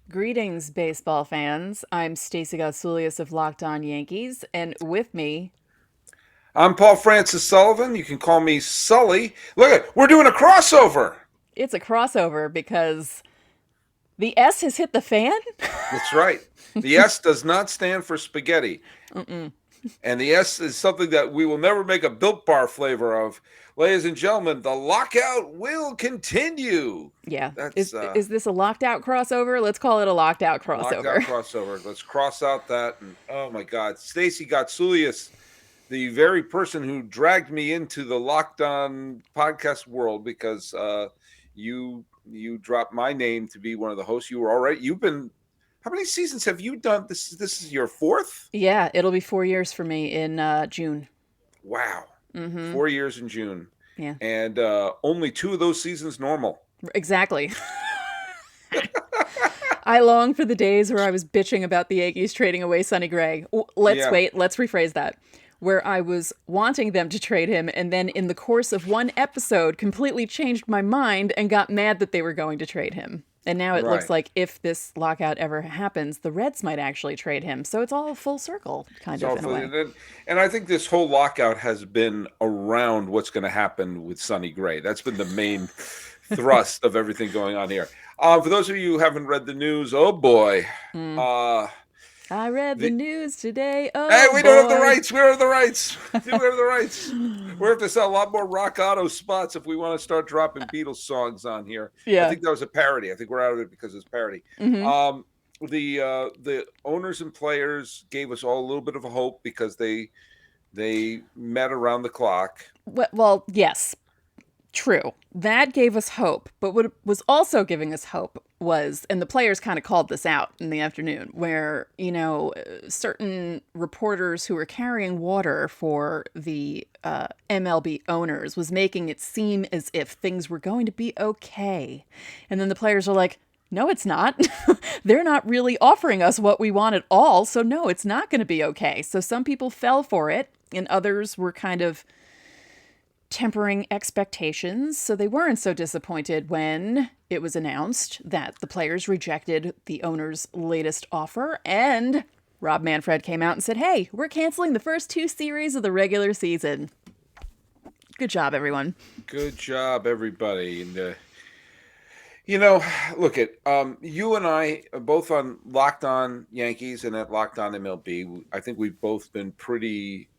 Greetings, baseball fans. I'm Stacey and Sully of Locked On Yankees, and with me, I'm Paul Francis Sullivan. You can call me Sully. Look at we're doing a crossover. it's a crossover because the S has hit the fan. That's right. The S does not stand for spaghetti, Mm-mm. and the S is something that we will never make a Built Bar flavor of. Ladies and gentlemen, the lockout will continue. Yeah, That's is this a locked out crossover? Let's call it a locked out locked out crossover. crossover. Let's cross out that. And oh my God, Stacy Gotsulias, the very person who dragged me into the Locked On podcast world because you dropped my name to be one of the hosts. You were already you've been how many seasons have you done? This is your fourth? Yeah, it'll be 4 years for me in June. Wow. Mm-hmm. 4 years in June. Yeah, And only two of those seasons normal. exactly. I long for the days where I was bitching about the Yankees trading away Sonny Gray. Let's Yeah. wait, let's rephrase that. Where I was wanting them to trade him, and then in the course of one episode, completely changed my mind and got mad that they were going to trade him. And now it looks Right. like if this lockout ever happens, the Reds might actually trade him. So it's all full circle, kind of, So in a for way. and I think this whole lockout has been around what's going to happen with Sonny Gray. That's been the main thrust of everything going on here. For those of you who haven't read the news, oh boy, Mm. uh, I read the the news today. hey, Oh we don't have the boy. rights. We don't have the rights. We don't have the rights. We have to sell a lot more Rock Auto spots if we want to start dropping Beatles songs on here. I Yeah. think that was a parody. I think we're out of it because it's parody. Hmm. The owners and players gave us all a little bit of a hope because they met around the clock. Well, yes, true. That gave us hope. But what was also giving us hope was, and the players kind of called this out in the afternoon, where, certain reporters who were carrying water for the MLB owners was making it seem as if things were going to be okay. And then the players are like, no, it's not. They're not really offering us what we want at all. So, no, it's not going to be okay. So, some people fell for it, and others were kind of tempering expectations, so they weren't so disappointed when it was announced that the players rejected the owner's latest offer. And Rob Manfred came out and said, hey, we're canceling the first two series of the regular season. Good job, everyone. Good job, everybody. And look at you and I are both on Locked On Yankees and at Locked On MLB. I think we've both been pretty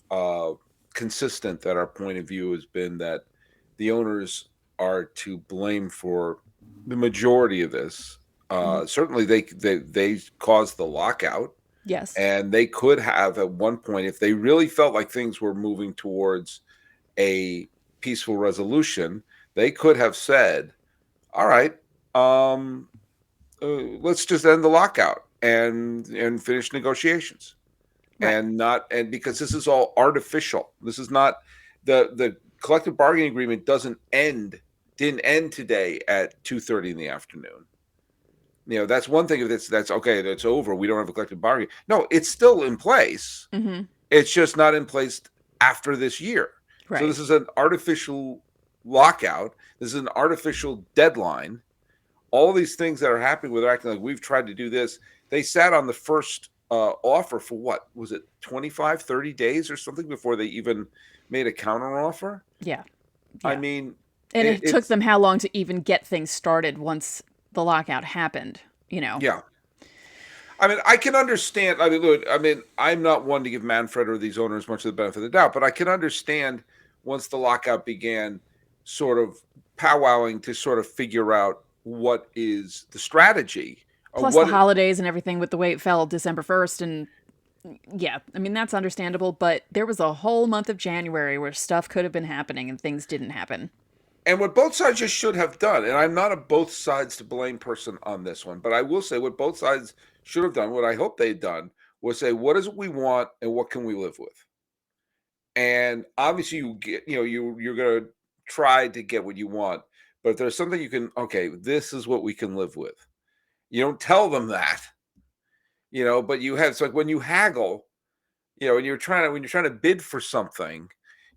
consistent that our point of view has been that the owners are to blame for the majority of this. Mm-hmm. Certainly, they caused the lockout, Yes. and they could have at one point, if they really felt like things were moving towards a peaceful resolution, they could have said, "All right, um, let's just end the lockout and finish negotiations." Right. And because this is all artificial. This is not the collective bargaining agreement didn't end today at 2:30 in the afternoon. That's one thing. If that's okay, that's over. We don't have a collective bargaining. No, it's still in place. Mm-hmm. It's just not in place after this year. So Right. this is an artificial lockout. This is an artificial deadline. All these things that are happening with acting like we've tried to do this. They sat on the first offer for what was it 25, 30 days or something before they even made a counter offer. Yeah. I Yeah. mean, And it took it's them how long to even get things started once the lockout happened, you know? yeah. I mean, I can understand. I mean, look, I mean, I'm not one to give Manfred or these owners much of the benefit of the doubt, but I can understand once the lockout began, sort of powwowing to sort of figure out what is the strategy or Plus the what. holidays and everything with the way it fell December 1st. And yeah, I mean, that's understandable. But there was a whole month of January where stuff could have been happening and things didn't happen. And what both sides just should have done, and I'm not a both sides to blame person on this one, but I will say what both sides should have done, what I hope they'd done, was say, what is it we want and what can we live with? And obviously you get, you're gonna try to get what you want, but if there's something you can, okay, this is what we can live with. You don't tell them that, but you have it's like when you haggle, and when you're trying to bid for something,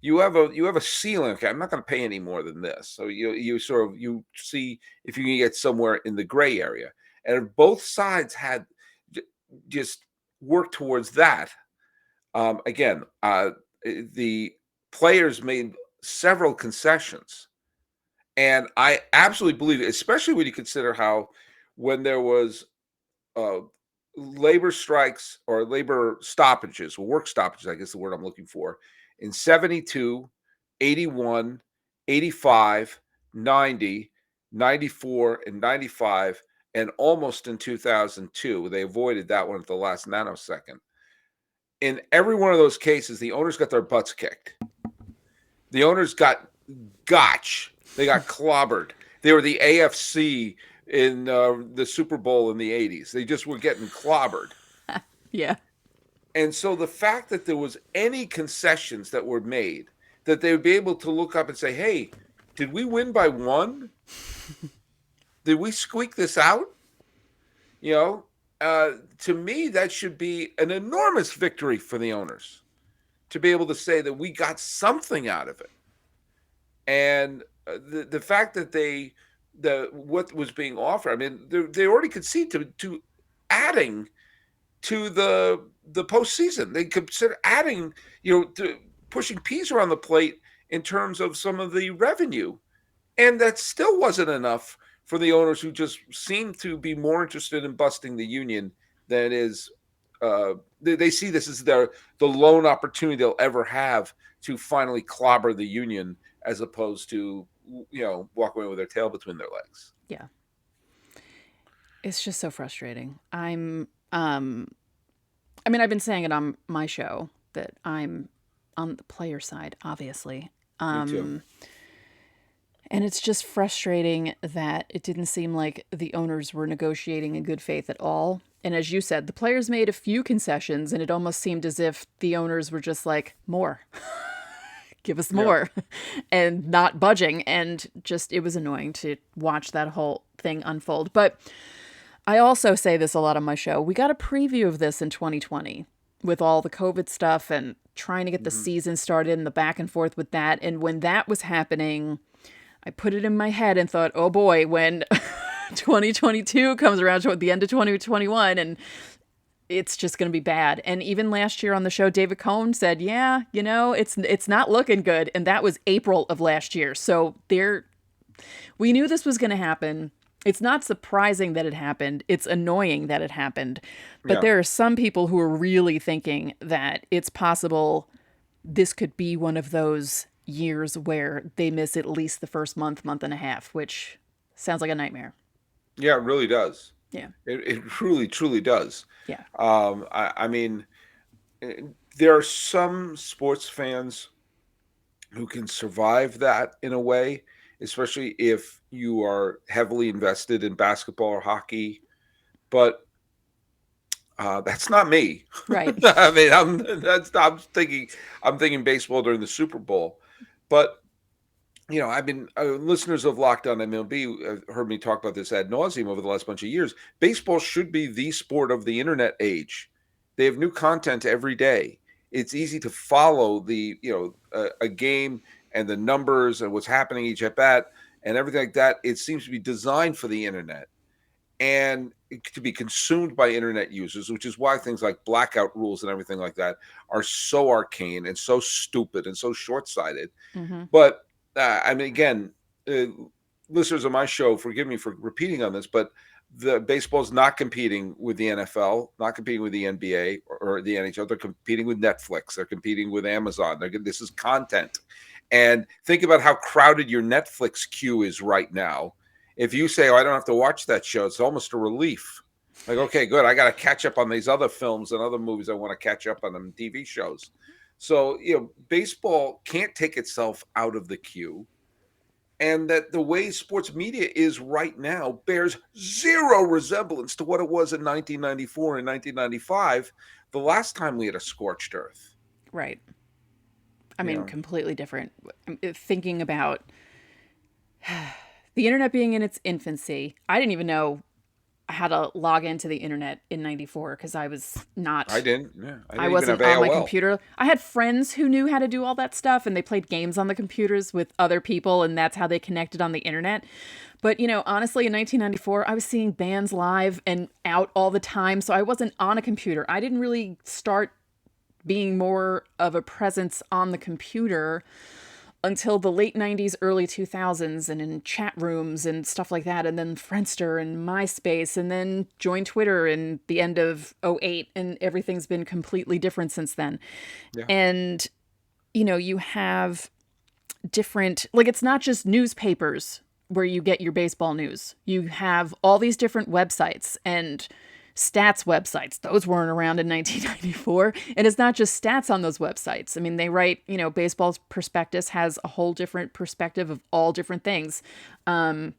you have a ceiling. Okay, I'm not going to pay any more than this. So you see if you can get somewhere in the gray area. And if both sides had just worked towards that, again, the players made several concessions. And I absolutely believe it, especially when you consider how when there was uh, labor strikes or labor stoppages, work stoppages, I guess the word I'm looking for, in 72, 81, 85, 90, 94, and 95, and almost in 2002. They avoided that one at the last nanosecond. In every one of those cases, the owners got their butts kicked. The owners got gotch. They got clobbered. They were the AFC in the Super Bowl in the 80s. They just were getting clobbered. Yeah. And so the fact that there was any concessions that were made, that they would be able to look up and say, hey, did we win by one? Did we squeak this out? You know, to me, that should be an enormous victory for the owners to be able to say that we got something out of it. And the fact that what was being offered, I mean, they already conceded to adding to the postseason. They consider adding, to pushing peas around the plate in terms of some of the revenue, and that still wasn't enough for the owners who just seem to be more interested in busting the union than is. They see this as the lone opportunity they'll ever have to finally clobber the union, as opposed to walk away with their tail between their legs. Yeah. It's just so frustrating. I mean, I've been saying it on my show that I'm on the player side, obviously. Me too. And it's just frustrating that it didn't seem like the owners were negotiating in good faith at all. And as you said, the players made a few concessions, and it almost seemed as if the owners were just like, more, give us Yeah. more, and not budging. And just, it was annoying to watch that whole thing unfold. But I also say this a lot on my show. We got a preview of this in 2020 with all the COVID stuff and trying to get the Mm-hmm. season started and the back and forth with that. And when that was happening, I put it in my head and thought, oh boy, when 2022 comes around to the end of 2021 and it's just going to be bad. And even last year on the show, David Cohn said, yeah, it's not looking good. And that was April of last year. So we knew this was going to happen. It's not surprising that it happened. It's annoying that it happened. But Yeah. there are some people who are really thinking that it's possible this could be one of those years where they miss at least the first month and a half, which sounds like a nightmare. Yeah, it really does. Yeah. It really, truly does. Yeah. I mean, there are some sports fans who can survive that in a way, especially if you are heavily invested in basketball or hockey. But that's not me. Right. I mean, I'm thinking baseball during the Super Bowl. But I've been listeners of Locked On MLB have heard me talk about this ad nauseum over the last bunch of years. Baseball should be the sport of the internet age. They have new content every day. It's easy to follow a game and the numbers and what's happening each at bat and everything like that. It seems to be designed for the internet and to be consumed by internet users, which is why things like blackout rules and everything like that are so arcane and so stupid and so short-sighted. Mm-hmm. But I mean, again, uh, listeners of my show, forgive me for repeating on this, but the baseball's not competing with the NFL, not competing with the NBA or the NHL. They're competing with Netflix. They're competing with Amazon. This is content. And think about how crowded your Netflix queue is right now. If you say, oh, I don't have to watch that show, it's almost a relief. Like, okay, good. I got to catch up on these other films and other movies I want to catch up on them TV shows. So, baseball can't take itself out of the queue. And that the way sports media is right now bears zero resemblance to what it was in 1994 and 1995, the last time we had a scorched earth. Right. I mean, Yeah. completely different. Thinking about the internet being in its infancy, I how to log into the internet in 94 because I was I not didn't. Yeah, I I didn't even have wasn't on my AOL. computer. I had friends who knew how to do all that stuff and they played games on the computers with other people and that's how they connected on the internet. But, honestly, in 1994, I was seeing bands live and out all the time, so I wasn't on a computer. I didn't really start being more of a presence on the computer until the late 90s, early 2000s, and in chat rooms and stuff like that, and then Friendster and MySpace, and then joined Twitter in the end of '08, and everything's been completely different since then. Yeah. And, you have different, like, it's not just newspapers where you get your baseball news. You have all these different websites and stats websites. Those weren't around in 1994. And it's not just stats on those websites. I mean, they write, Baseball's Prospectus has a whole different perspective of all different things. Rob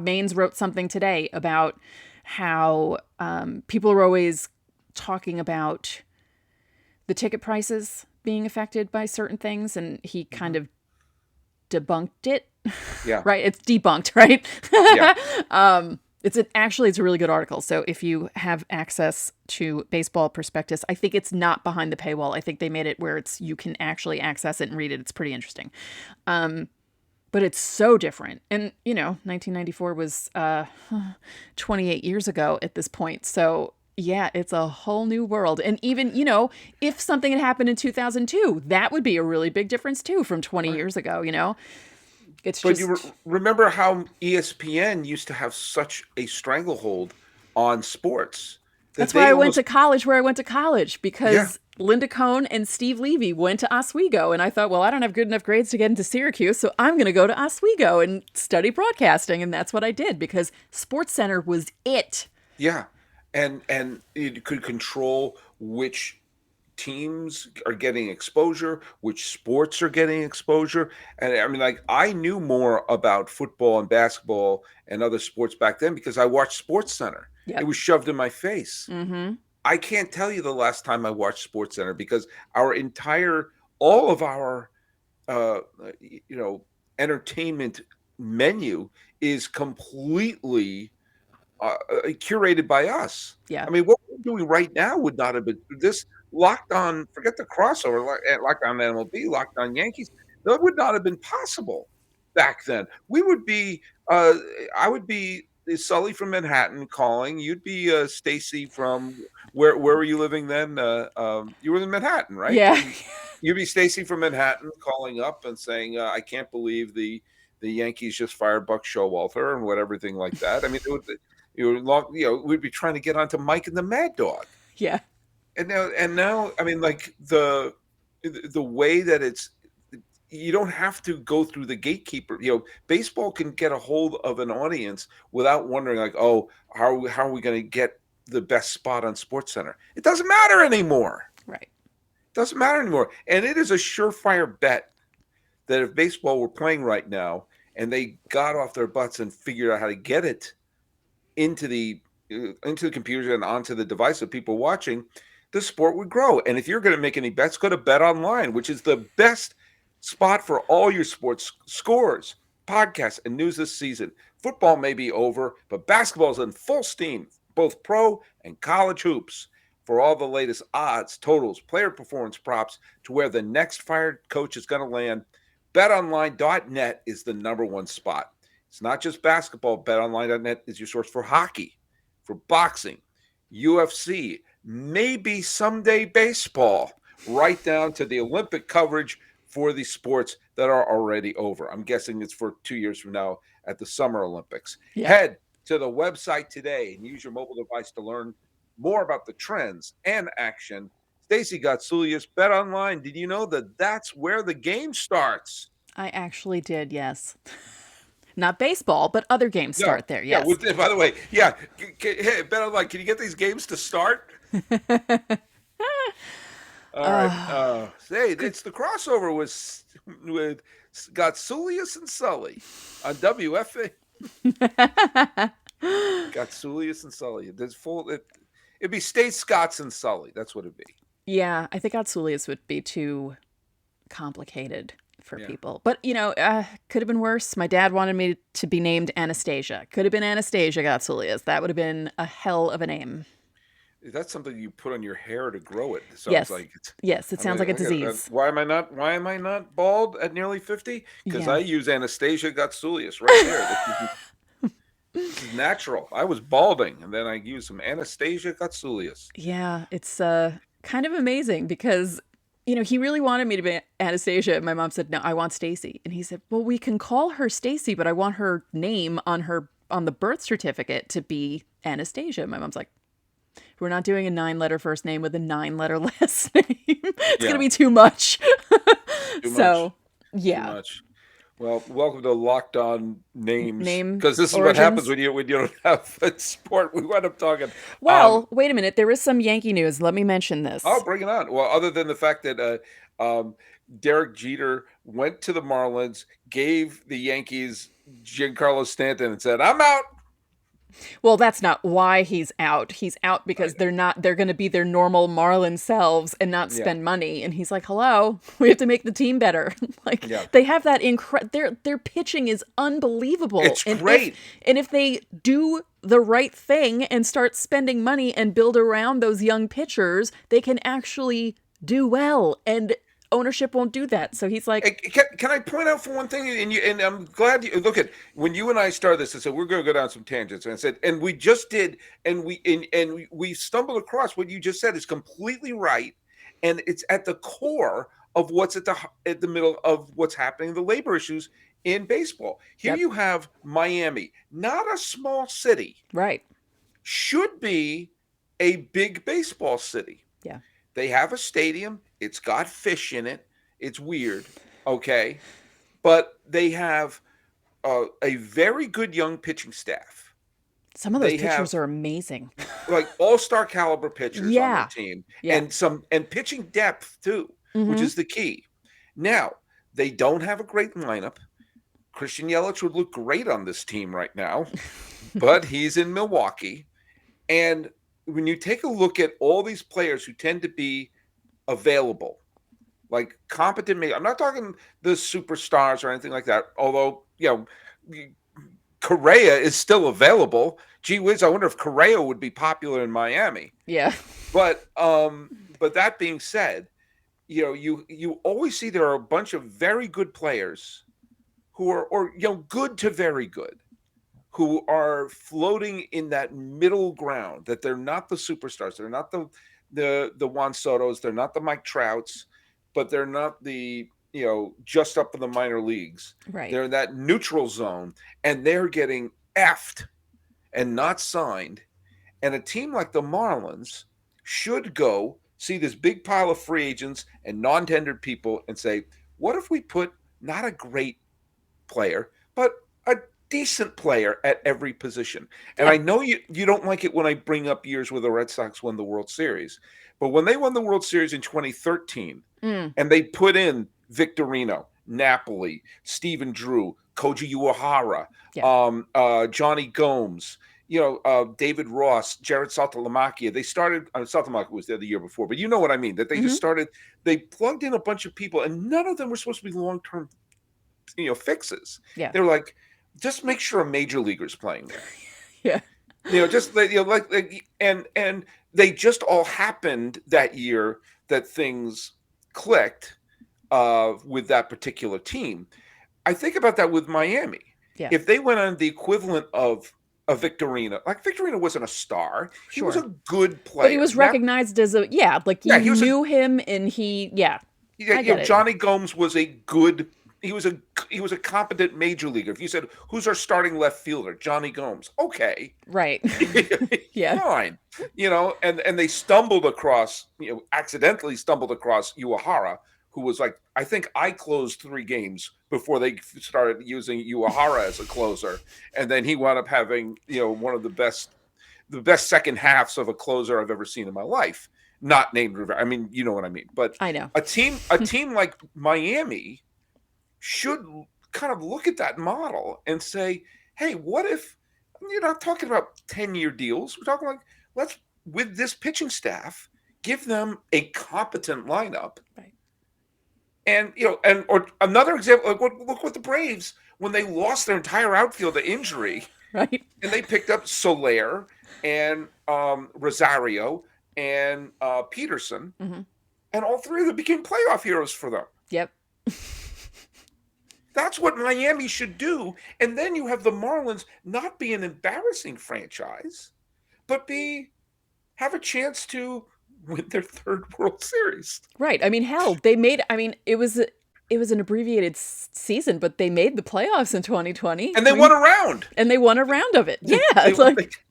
Maines wrote something today about how people are always talking about the ticket prices being affected by certain things. And he kind of debunked it. Yeah. Right? It's debunked, right? Yeah. It's a really good article. So if you have access to Baseball Prospectus, I think it's not behind the paywall. I think they made it where you can actually access it and read it. It's pretty interesting. But it's so different. And, 1994 was 28 years ago at this point. So yeah, it's a whole new world. And even, if something had happened in 2002, that would be a really big difference too from 20 Right. years ago, It's But just, remember how ESPN used to have such a stranglehold on sports that that's why they I went almost, to college where I went to college yeah, because Linda Cohn and Steve Levy went to Oswego. And I thought, well, I don't have good enough grades to get into Syracuse, so I'm going to go to Oswego and study broadcasting. And that's what I did because Sports Center was it. yeah, and it could control which teams are getting exposure, which sports are getting exposure. And I mean, like, I knew more about football and basketball and other sports back then because I watched Sports Center. It Yep. was shoved in my face. Mm-hmm. I can't tell you the last time I watched Sports Center because all of our, uh, you know, entertainment menu is completely curated by us. Yeah. I mean, what we're doing right now would not have been this locked on. Forget the crossover, locked on MLB, locked on Yankees. That would not have been possible back then. We would be. I would be Sully from Manhattan calling. You'd be Stacey from where were you living then? You were in Manhattan, right? Yeah. And you'd be Stacey from Manhattan calling up and saying, "I can't believe the Yankees just fired Buck Showalter and what everything like that." I mean, we'd be trying to get onto Mike and the Mad Dog, Yeah. and now, I mean, like the way that you don't have to go through the gatekeeper. Baseball can get a hold of an audience without wondering, like, oh, how are we going to get the best spot on Sports Center? It doesn't matter anymore. Right. Doesn't matter anymore, and it is a surefire bet that if baseball were playing right now and they got off their butts and figured out how to get it into the computers and onto the device of people watching, the sport would grow. And if you're going to make any bets, go to Bet Online, which is the best spot for all your sports scores, podcasts, and news this season. Football may be over, but basketball is in full steam, both pro and college hoops. For all the latest odds, totals, player performance props to where the next fired coach is going to land, betonline.net is the number one spot. It's not just basketball. BetOnline.net is your source for hockey, for boxing, UFC, maybe someday baseball, right down to the Olympic coverage for the sports that are already over. I'm guessing it's for 2 years from now at the Summer Olympics. Yeah. Head to the website today and use your mobile device to learn more about the trends and action. Stacey Gotsulias, BetOnline. Did you know that that's where the game starts? I actually did, yes. Not baseball, but other games Yeah, start there, yeah. yes. By the way, yeah. Hey, BetOnline, can you get these games to start? All right. Hey, it's the crossover with Gotsulias and Sully on WFA. Gotsulias and Sully. It'd be State Scots and Sully. That's what it'd be. Yeah, I think Atsulius would be too complicated for Yeah. people. But, could have been worse. My dad wanted me to be named Anastasia. Could have been Anastasia Gatsoulias. That would have been a hell of a name. That's something you put on your hair to grow it. It sounds Yes. like it's. Yes, it I sounds mean, like a disease. why am I not bald at nearly 50? Because Yeah. I use Anastasia Gatsoulias right there. This is natural. I was balding, and then I used some Anastasia Gatsoulias. Yeah, it's kind of amazing because he really wanted me to be Anastasia, and my mom said, "No, I want Stacy." And he said, "Well, we can call her Stacy, but I want her name on the birth certificate to be Anastasia." And my mom's like, "We're not doing a 9-letter first name with a 9-letter last name. It's going to Yeah, be too much." too much. So, Too yeah, much. Well, welcome to Locked On Names, name because this is what happens origins. when you don't have a sport. We wind up talking. Um, Well, wait a minute. There is some Yankee news. Let me mention oh, this. bring it on. Well, other than the fact that Derek Jeter went to the Marlins, gave the Yankees Giancarlo Stanton, and said, "I'm out." Well, that's not why he's out. He's out I because know. they're going to be their normal Marlin selves and not Yeah, spend money. And he's like, "Hello, we have to make the team better." Like yeah. they have that their pitching is unbelievable. It's And if great. they do the right thing and start spending money and build around those young pitchers, they can actually do well. And ownership won't do that. So he's like, Can I point out for one thing, and I'm glad you look at when you and I started this. I said we're going to go down some tangents, and I said, and we just did, and we stumbled across what you just said is completely right, and it's at the core of what's at the middle of what's happening, the labor issues in baseball. Here "Yep, you have Miami, not a small city, right. should be a big baseball city. Yeah. They have a stadium. It's got fish in it. It's weird. Okay. But they have a very good young pitching staff. Some of those They pitchers have are amazing." like all-star caliber pitchers on their Yeah. team Yeah. and pitching depth too, which Mhm. is the key. Now, they don't have a great lineup. Christian Yelich would look great on this team right now, but he's in Milwaukee. And when you take a look at all these players who tend to be available, like competent. I'm not talking the superstars or anything like that. Although Correa is still available. Gee whiz, I wonder if Correa would be popular in Miami. Yeah. But that being said, you always see there are a bunch of very good players who are or good to very good who are floating in that middle ground, that they're not the superstars. They're not the Juan Sotos. They're not the Mike Trouts, but they're not the, just up in the minor leagues. Right. They're in that neutral zone, and they're getting effed and not signed. And a team like the Marlins should go see this big pile of free agents and non-tendered people and say, what if we put not a great player, but a decent player at every position? And Yeah. I know you don't like it when I bring up years where the Red Sox won the World Series, but when they won the World Series in 2013 Mm. and they put in Victorino, Napoli, Stephen Drew, Koji Uehara, Yeah. Johnny Gomes, David Ross, Jared Saltalamacchia. They started. Saltalamacchia was there the year before, but you know what I mean. That they just Mhm. started. They plugged in a bunch of people, and none of them were supposed to be long-term fixes. Yeah. They're like, just make sure a major leaguer's playing there. Yeah. Just and they just all happened that year that things clicked with that particular team. I think about that with Miami. Yeah. If they went on the equivalent of a Victorino, like Victorino wasn't a star, he was Sure. a good But he player. was recognized as like Yeah, you he was knew him and yeah. I get it. Johnny Gomes was a good. He was a competent major leaguer. If you said who's our starting left fielder, Johnny Gomes, okay, Right. Yeah. fine, and they accidentally stumbled across Uehara, who was like, I think I closed 3 games before they started using Uehara as a closer, and then he wound up having one of the best second halves of a closer I've ever seen in my life. Not named Rivera. I mean, you know what I mean. But I know. a team like Miami should kind of look at that model and say, hey, what if you're not talking about 10-year deals? We're talking like, let's, with this pitching staff, give them a competent lineup Right. And or another example, like look what the Braves, when they lost their entire outfield to injury, Right. and they picked up Soler and Rosario and Peterson, Hmm. and all three of them became playoff heroes for them. Yep. That's what Miami should do. And then you have the Marlins not be an embarrassing franchise, but have a chance to win their third World Series. Right. I mean, hell, they made. I mean, it was an abbreviated season, but they made the playoffs in 2020. And I they won mean, a round. and they won a round of it. Yeah, They, it's like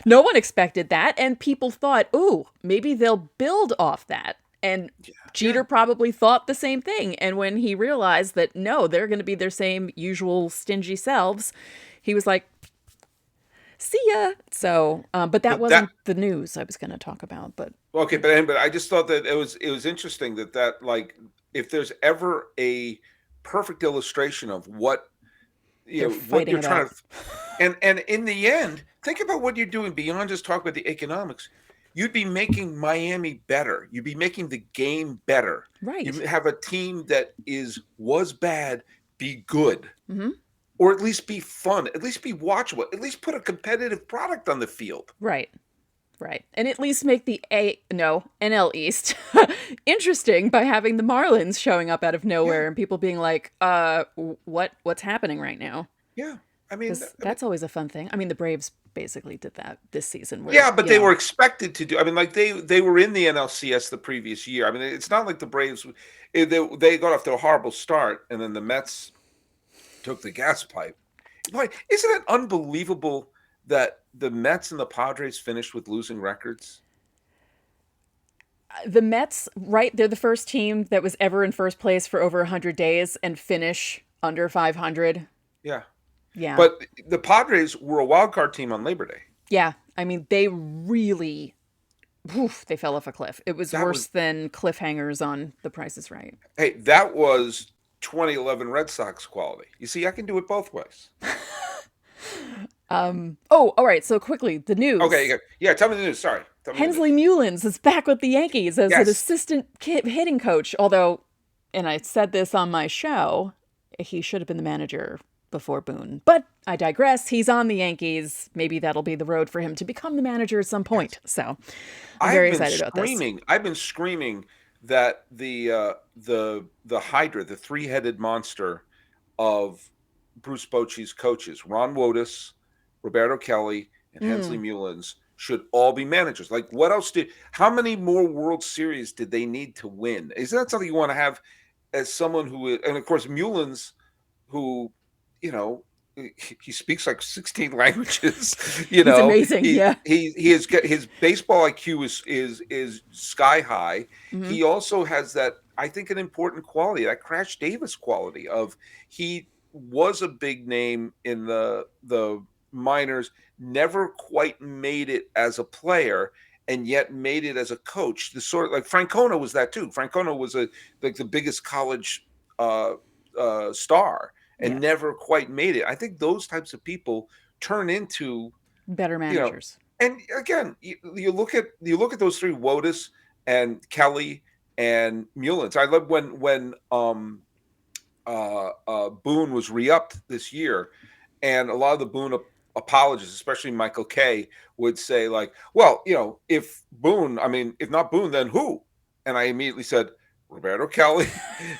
no one expected that, and people thought, "Oh, maybe they'll build off that." And yeah. Jeter probably thought the same thing. And when he realized that no, they're going to be their same usual stingy selves, he was like, "See ya." So, but that But that wasn't the news I was going to talk about. But okay, but I just thought that it was interesting that like if there's ever a perfect illustration of what they're what fighting you're about. trying to, and in the end, think about what you're doing beyond just talk about the economics. You'd be making Miami better. You'd be making the game better. You Right. have a team that was bad, be good, Hmm. or at least be fun, at least be watchable, at least put a competitive product on the field. Right. Right. And at least make the NL East interesting by having the Marlins showing up out of Yeah, nowhere and people being like, what's happening right now?" yeah. I mean, Because that's always a fun thing. I mean, the Braves basically did that this season where, yeah, but they were expected to do. I mean, like they were in the NLCS the previous year. I mean, it's not like the Braves. They got off to a horrible start, and then the Mets took the gas pipe. Boy, isn't it unbelievable that the Mets and the Padres finished with losing records? the Mets, right? They're the first team that was ever in first place for over 100 days and finish under 500. Yeah, Yeah. but the Padres were a wild card team on Labor Day. Yeah. I mean, they really, they fell off a cliff. It was That worse was than cliffhangers on The Price is Right. that was 2011 Red Sox quality. You see, I can do it both ways. Oh, all right. So quickly, the Okay, news. yeah. Tell me the news. Sorry, tell me the Hensley news. Mullins is back with the Yankees as an Yes, assistant hitting coach. Although, and I said this on my show, he should have been the manager before Boone. But I digress. He's on the Yankees. Maybe that'll be the road for him to become the manager at some yes. point. So I'm very excited about this. I've been screaming that the Hydra, the three-headed monster of Bruce Bochy's coaches, Ron Wotus, Roberto Kelly, and Hensley Mm, Mullins, should all be managers. Like, what else how many more World Series did they need to win? Is that something you want to have as someone who, and of course, Mullins, who, you know, he speaks like 16 languages. he's amazing. Yeah. He has got his baseball IQ is sky high. Hmm. He also has that, I think, an important quality, that Crash Davis quality of he was a big name in the minors, never quite made it as a player, and yet made it as a coach. The sort of like Francona was that too. Francona was like the biggest college star and Yeah. never quite made it. I think those types of people turn into, Better you know, managers. and again, you look at those three, Wotus and Kelly and Mullins. I love when Boone was re-upped this year, and a lot of the Boone apologists, especially Michael Kay, would say like, "Well, if Boone, I mean, if not Boone, then who?" And I immediately said, Roberto Kelly,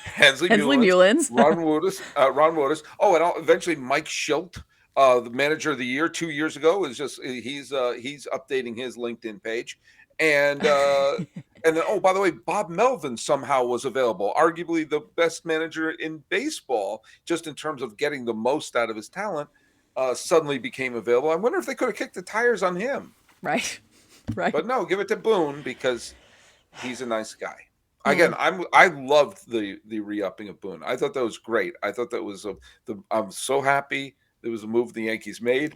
Hensley Hensley Mullins, Mullins. Ron Wotus. Oh, and eventually Mike Schilt, the manager of the year 2 years ago, is just he's updating his LinkedIn page, and and then, oh, by the way, Bob Melvin somehow was available, arguably the best manager in baseball, just in terms of getting the most out of his talent. Suddenly became available. I wonder if they could have kicked the tires on him, Right. Right. but no, give it to Boone because he's a nice guy. Again, Mm. I loved the re-upping of Boone. I thought that was great. I thought that was I'm so happy there was a move the Yankees made.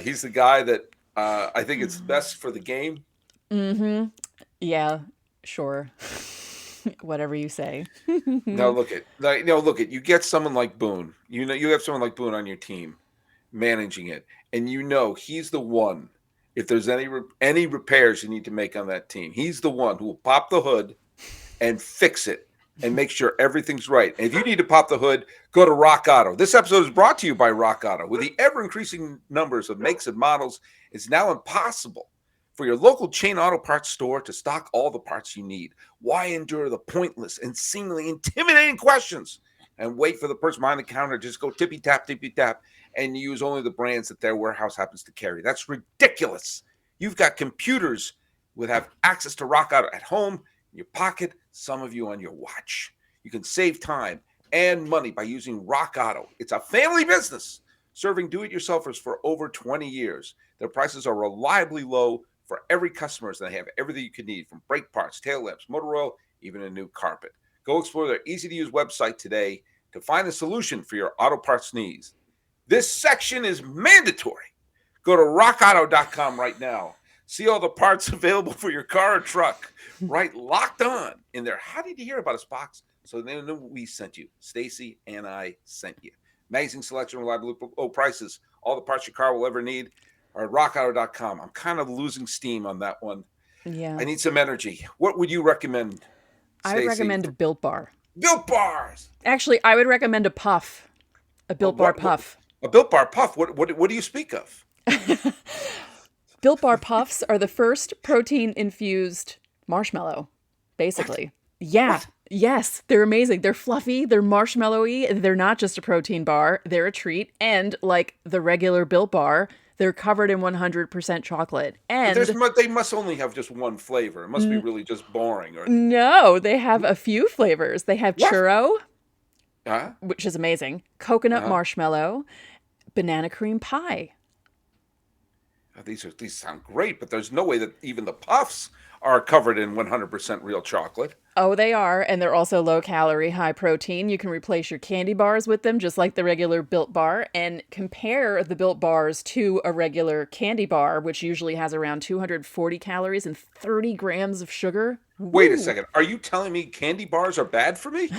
He's the guy that I think it's best for the game. Mm-hmm. Yeah. Sure. Whatever you say. Now look at you get someone like Boone. You have someone like Boone on your team managing it, and he's the one. If there's any repairs you need to make on that team, he's the one who will pop the hood and fix it and make sure everything's right. And if you need to pop the hood, go to Rock Auto. This episode is brought to you by Rock Auto. With the ever-increasing numbers of makes and models, it's now impossible for your local chain auto parts store to stock all the parts you need. Why endure the pointless and seemingly intimidating questions and wait for the person behind the counter to just go tippy-tap, and use only the brands that their warehouse happens to carry? That's ridiculous. You've got computers with have access to Rock Auto at home, in your pocket, some of you on your watch. You can save time and money by using Rock Auto. It's a family business serving do-it-yourselfers for over 20 years. Their prices are reliably low for every customer, and they have everything you could need, from brake parts, tail lamps, motor oil, even a new carpet. Go explore their easy-to-use website today to find the solution for your auto parts needs. This section is mandatory. Go to rockauto.com right now. See all the parts available for your car or truck. Right, Locked On in there. How did you hear about us box? So they know we sent you. Stacey and I sent you. Amazing selection, reliable low prices. All the parts your car will ever need are at rockauto.com. I'm kind of losing steam on that one. Yeah. I need some energy. What would you recommend, I would Stacey? recommend a Built Bar. Built Bars. Actually, I would recommend a puff. A Built Bar puff. A Built Bar puff. What do you speak of? Built Bar puffs are the first protein-infused marshmallow, basically. What? Yeah. What? Yes, they're amazing. They're fluffy, they're marshmallowy, they're not just a protein bar, they're a treat. And like the regular Built Bar, they're covered in 100% chocolate. And they must only have just one flavor. It must be really just boring. No, they have a few flavors. They have churro, huh? Which is amazing, coconut marshmallow, banana cream pie. These sound great, but there's no way that even the puffs are covered in 100% real chocolate. Oh, they are, and they're also low calorie, high protein. You can replace your candy bars with them, just like the regular Built Bar, and compare the Built Bars to a regular candy bar, which usually has around 240 calories and 30 grams of sugar. Wait a second. Are you telling me candy bars are bad for me?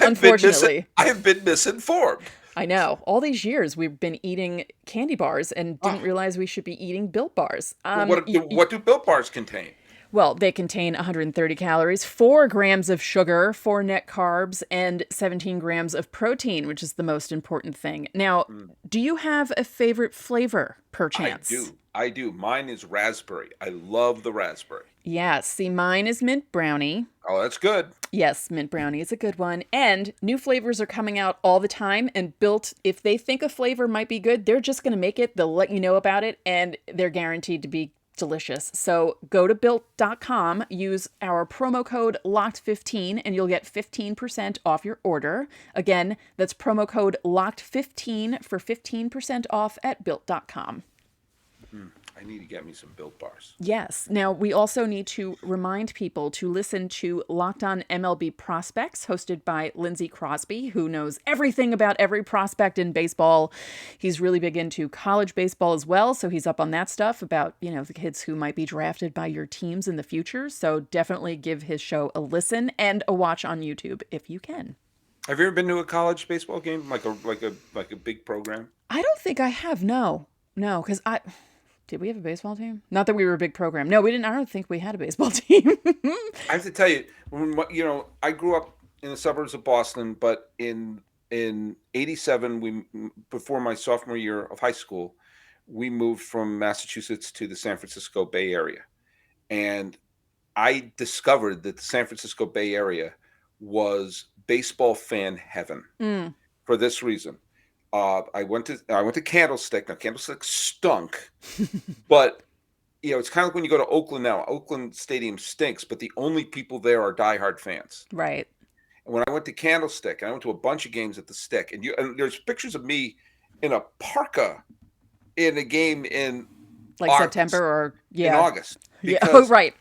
Unfortunately. I have been misinformed. I know. All these years we've been eating candy bars and didn't realize we should be eating Built Bars. What do Built Bars contain? Well, they contain 130 calories, 4 grams of sugar, 4 net carbs, and 17 grams of protein, which is the most important thing. Now, do you have a favorite flavor, perchance? I do. Mine is raspberry. I love the raspberry. Yeah, see, mine is mint brownie. Oh, that's good. Yes, mint brownie is a good one. And new flavors are coming out all the time, and Built, if they think a flavor might be good, they're just going to make it. They'll let you know about it, and they're guaranteed to be delicious. So go to built.com, use our promo code LOCKED15, and you'll get 15% off your order. Again, that's promo code LOCKED15 for 15% off at built.com. I need to get me some Built Bars. Yes. Now, we also need to remind people to listen to Locked On MLB Prospects, hosted by Lindsey Crosby, who knows everything about every prospect in baseball. He's really big into college baseball as well, so he's up on that stuff about, the kids who might be drafted by your teams in the future. So definitely give his show a listen and a watch on YouTube if you can. Have you ever been to a college baseball game, like a big program? I don't think I have. No, because did we have a baseball team? Not that we were a big program. No, we didn't. I don't think we had a baseball team. I have to tell you, I grew up in the suburbs of Boston, but in '87, before my sophomore year of high school, we moved from Massachusetts to the San Francisco Bay Area. And I discovered that the San Francisco Bay Area was baseball fan heaven for this reason. I went to Candlestick. Now, Candlestick stunk, but it's kind of like when you go to Oakland now. Oakland Stadium stinks, but the only people there are diehard fans. Right. And when I went to Candlestick, and I went to a bunch of games at the Stick, and there's pictures of me in a parka in a game in August, September or in August. Yeah. Oh, right.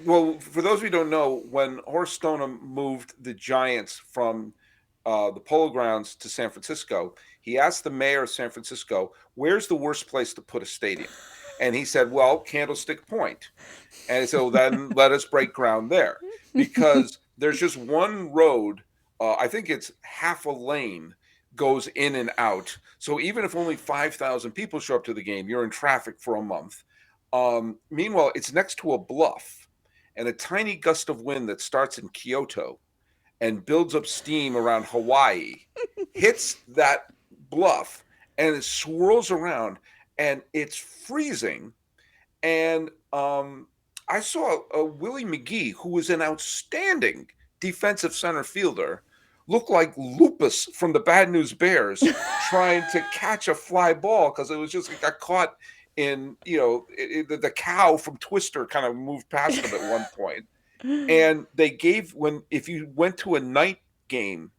Well, for those of you who don't know, when Horace Stoneham moved the Giants from the Polo Grounds to San Francisco, he asked the mayor of San Francisco, where's the worst place to put a stadium? And he said, well, Candlestick Point. And so then let us break ground there, because there's just one road. I think it's half a lane goes in and out. So even if only 5,000 people show up to the game, you're in traffic for a month. Meanwhile, it's next to a bluff. and a tiny gust of wind that starts in Kyoto and builds up steam around Hawaii hits that bluff and it swirls around and it's freezing. And I saw Willie McGee, who was an outstanding defensive center fielder, look like Lupus from the Bad News Bears trying to catch a fly ball because it was just it got caught in, the cow from Twister kind of moved past him at one point. And they gave if you went to a night game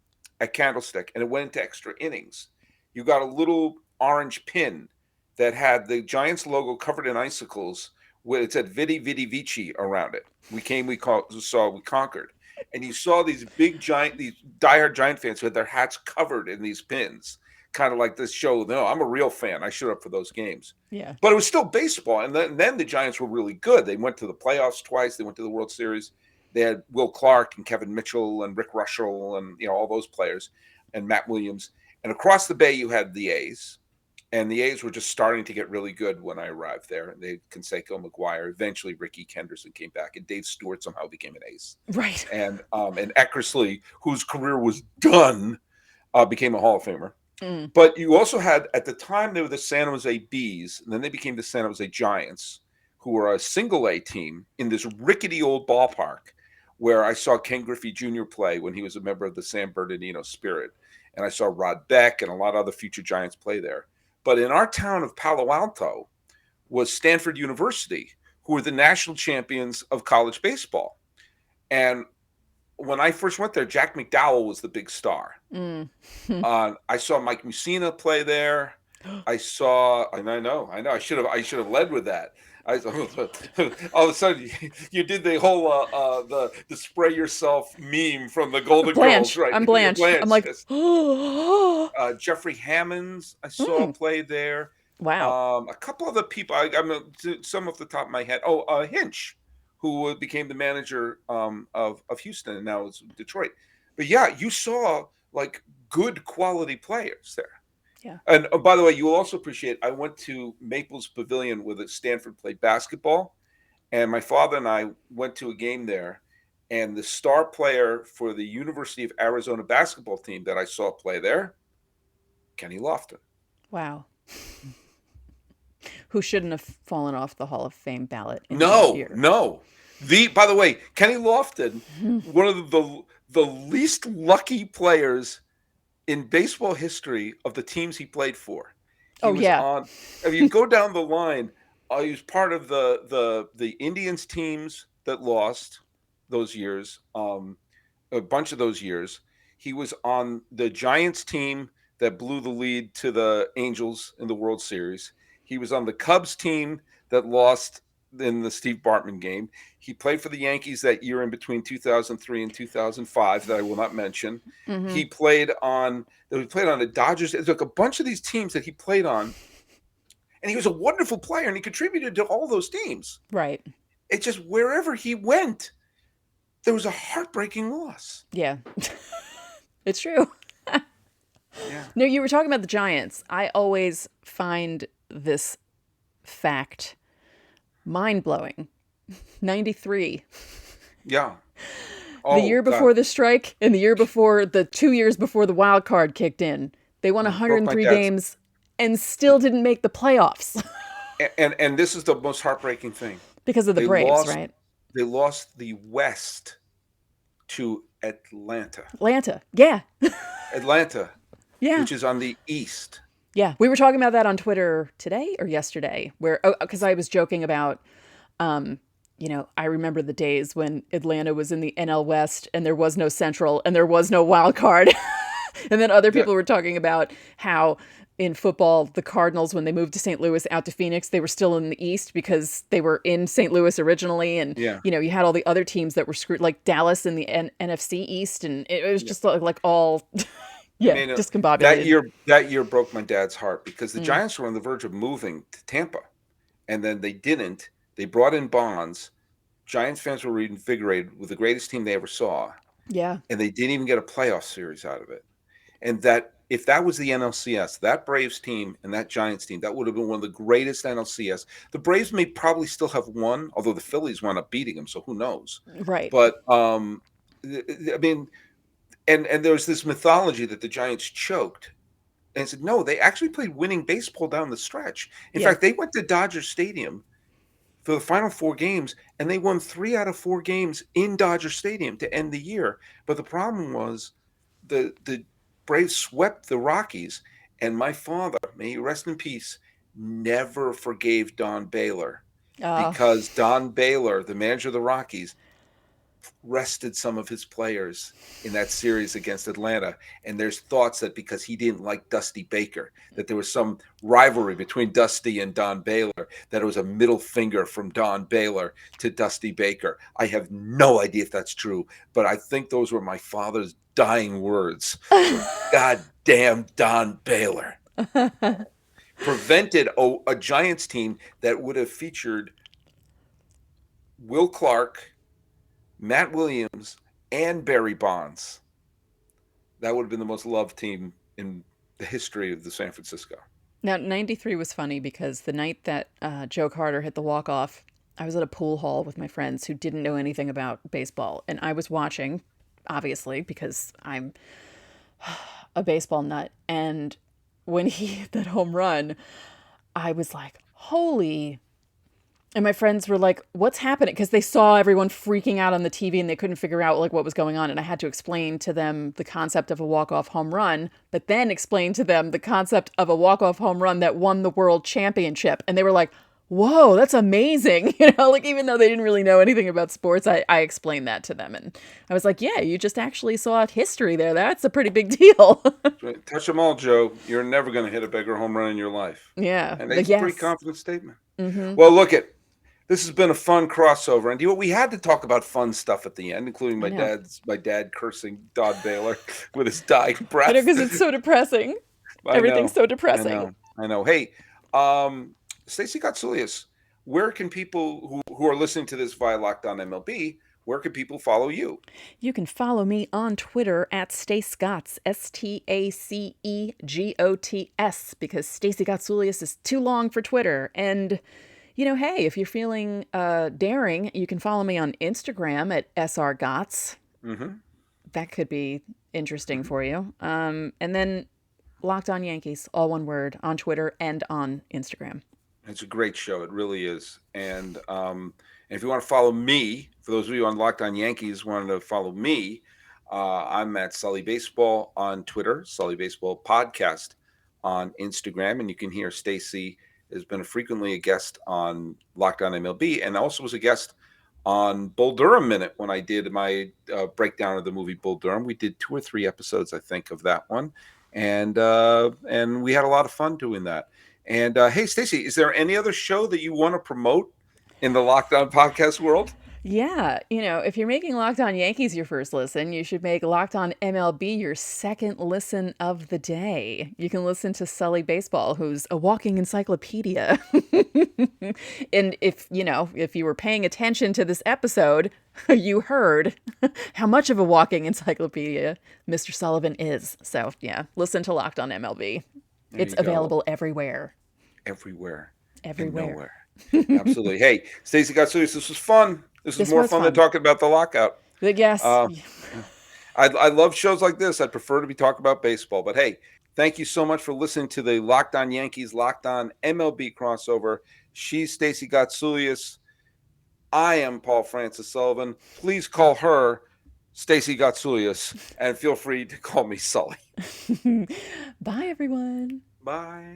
at Candlestick and it went into extra innings, you got a little orange pin that had the Giants logo covered in icicles where it said Vidi Vidi Vici around it. We conquered. And you saw these diehard Giant fans who had their hats covered in these pins, kind of like this show. No, I'm a real fan. I showed up for those games. Yeah. But it was still baseball. And then the Giants were really good. They went to the playoffs twice. They went to the World Series. They had Will Clark and Kevin Mitchell and Rick Russell and all those players and Matt Williams. And across the bay, you had the A's. And the A's were just starting to get really good when I arrived there. They had Canseco, McGuire, eventually Ricky Henderson came back, and Dave Stewart somehow became an ace. Right. And Eckersley, whose career was done, became a Hall of Famer. Mm. But you also had, at the time, they were the San Jose Bees, and then they became the San Jose Giants, who were a single-A team in this rickety old ballpark where I saw Ken Griffey Jr. play when he was a member of the San Bernardino Spirit. And I saw Rod Beck and a lot of other future Giants play there. But in our town of Palo Alto was Stanford University, who were the national champions of college baseball. And when I first went there, Jack McDowell was the big star. Mm. I saw Mike Mussina play there. I know. I should have led with that. All of a sudden, you did the whole the spray yourself meme from the Golden Blanche. Girls, right? I'm Blanche. I'm like, Jeffrey Hammonds, I saw play there. Wow. A couple other people. Some off the top of my head. Hinch, who became the manager of Houston and now is Detroit. But yeah, you saw like good quality players there. Yeah. And by the way, you will also appreciate, I went to Maples Pavilion where Stanford played basketball. And my father and I went to a game there. And the star player for the University of Arizona basketball team that I saw play there, Kenny Lofton. Wow. Who shouldn't have fallen off the Hall of Fame ballot in No. By the way, Kenny Lofton, one of the least lucky players in baseball history of the teams he played for. If you go down the line, he was part of the Indians teams that lost those years, a bunch of those years. He was on the Giants team that blew the lead to the Angels in the World Series. He was on the Cubs team that lost in the Steve Bartman game. He played for the Yankees that year in between 2003 and 2005 that I will not mention. Mm-hmm. He played on the Dodgers. There's like a bunch of these teams that he played on. And he was a wonderful player and he contributed to all those teams. Right. It's just wherever he went, there was a heartbreaking loss. Yeah. It's true. Yeah. No, you were talking about the Giants. I always find this fact mind-blowing. 93. Yeah. The year before the strike and the year before, the 2 years before the wild card kicked in, they won 103 games and still didn't make the playoffs. and this is the most heartbreaking thing. Because of the Braves, right? They lost the West to Atlanta. Yeah. Atlanta. Yeah. Which is on the East. Yeah. We were talking about that on Twitter today or yesterday, because I was joking about, I remember the days when Atlanta was in the NL West and there was no Central and there was no wild card. And then other people were talking about how in football, the Cardinals, when they moved to St. Louis out to Phoenix, they were still in the East because they were in St. Louis originally. And, you had all the other teams that were screwed, like Dallas in the NFC East. And it was just like all... discombobulated. That year broke my dad's heart because the Giants were on the verge of moving to Tampa, and then they didn't. They brought in Bonds. Giants fans were reinvigorated with the greatest team they ever saw. Yeah, and they didn't even get a playoff series out of it. And that if that was the NLCS, that Braves team and that Giants team, that would have been one of the greatest NLCS. The Braves may probably still have won, although the Phillies wound up beating them, so who knows? Right. But I mean, and there's this mythology that the Giants choked. And I said, no, they actually played winning baseball down the stretch. In Yeah. fact, they went to Dodger Stadium for the final 4 games, and they won 3 out of 4 games in Dodger Stadium to end the year. But the problem was the Braves swept the Rockies, and my father, may he rest in peace, never forgave Don Baylor Uh, because Don Baylor, the manager of the Rockies, rested some of his players in that series against Atlanta. And there's thoughts that because he didn't like Dusty Baker, that there was some rivalry between Dusty and Don Baylor, that it was a middle finger from Don Baylor to Dusty Baker. I have no idea if that's true, but I think those were my father's dying words. So goddamn Don Baylor prevented a Giants team that would have featured Will Clark, Matt Williams, and Barry Bonds. That would have been the most loved team in the history of the San Francisco. Now, 93 was funny because the night that Joe Carter hit the walk-off, I was at a pool hall with my friends who didn't know anything about baseball. And I was watching, obviously, because I'm a baseball nut. And when he hit that home run, I was like, holy. And my friends were like, what's happening? Because they saw everyone freaking out on the TV and they couldn't figure out like what was going on. And I had to explain to them the concept of a walk-off home run, but then explain to them the concept of a walk-off home run that won the world championship. And they were like, whoa, that's amazing. Like even though they didn't really know anything about sports, I explained that to them. And I was like, yeah, you just actually saw history there. That's a pretty big deal. Touch them all, Joe. You're never going to hit a bigger home run in your life. Yeah, And the that's a pretty yes. confident statement. Mm-hmm. Well, look at this has been a fun crossover, and we had to talk about fun stuff at the end, including I know. my dad cursing Don Baylor with his dying I know breath. because it's so depressing. I Everything's know, so I depressing. know, I know. Hey, Stacey Gotsulias, where can people who are listening to this via Locked On MLB, where can people follow you? You can follow me on Twitter at Stacegotts, Stacegots, because Stacey Gotsulias is too long for Twitter. And, hey, if you're feeling daring, you can follow me on Instagram at srgots. Mm-hmm. That could be interesting Mm-hmm. for you. And then Locked On Yankees, all one word, on Twitter and on Instagram. It's a great show. It really is. And if you want to follow me, for those of you on Locked On Yankees wanting to follow me, I'm at Sully Baseball on Twitter, Sully Baseball Podcast on Instagram, and you can hear Stacey has been frequently a guest on Locked On MLB, and also was a guest on Bull Durham Minute when I did my breakdown of the movie Bull Durham. We did 2 or 3 episodes, I think, of that one, and we had a lot of fun doing that. And hey, Stacey, is there any other show that you want to promote in the Locked On podcast world? Yeah, if you're making Locked On Yankees your first listen, you should make Locked On MLB your second listen of the day. You can listen to Sully Baseball, who's a walking encyclopedia. And if you were paying attention to this episode, you heard how much of a walking encyclopedia Mr. Sullivan is. So, yeah, listen to Locked On MLB. There It's you go. available everywhere. Everywhere and Everywhere. nowhere. Absolutely. Hey, Stacey Gotsulias, this was fun. This was This more was fun than fun. talking about the lockout. But yes. Uh, I love shows like this. I'd prefer to be talking about baseball. But hey, thank you so much for listening to the Locked On Yankees, Locked On MLB crossover. She's Stacey Gotsulias. I am Paul Francis Sullivan. Please call her Stacey Gotsulias, and feel free to call me Sully. Bye, everyone. Bye.